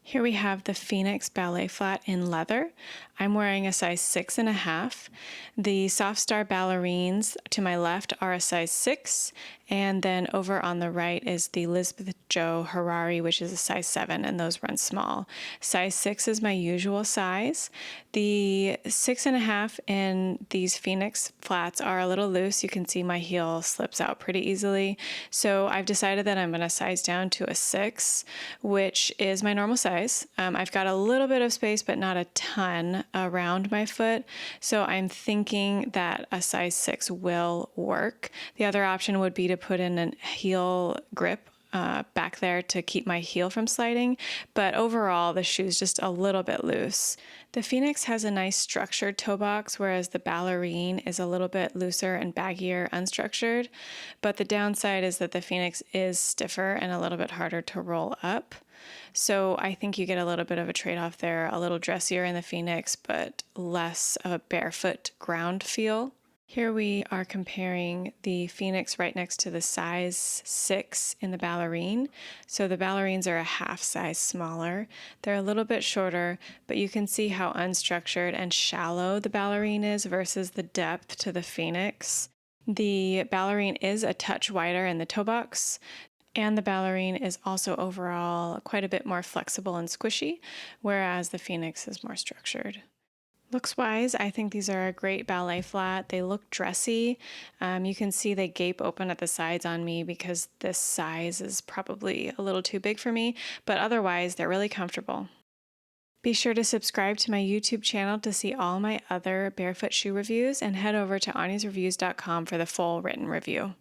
Here we have the Phoenix Ballet Flat in leather. I'm wearing a size 6.5. The Soft Star ballerines to my left are a size 6, and then over on the right is the Elizabeth Jo Harari, which is a size 7, and those run small. Size 6 is my usual size. The 6.5 in these Phoenix flats are a little loose. You can see my heel slips out pretty easily. So I've decided that I'm going to size down to a 6, which is my normal size. I've got a little bit of space, but not a ton around my foot. So I'm thinking that a size 6 will work. The other option would be to put in a heel grip back there to keep my heel from sliding, but overall the shoe's just a little bit loose. The Phoenix has a nice structured toe box, whereas the ballerine is a little bit looser and baggier unstructured, but the downside is that the Phoenix is stiffer and a little bit harder to roll up. So I think you get a little bit of a trade-off there, a little dressier in the Phoenix, but less of a barefoot ground feel. Here we are comparing the Phoenix right next to the size 6 in the ballerine. So the ballerines are a half size smaller. They're a little bit shorter, but you can see how unstructured and shallow the ballerine is versus the depth to the Phoenix. The ballerine is a touch wider in the toe box, and the ballerine is also overall quite a bit more flexible and squishy, whereas the Phoenix is more structured. Looks-wise, I think these are a great ballet flat. They look dressy. You can see they gape open at the sides on me because this size is probably a little too big for me, but otherwise they're really comfortable. Be sure to subscribe to my YouTube channel to see all my other barefoot shoe reviews, and head over to aniasreviews.com for the full written review.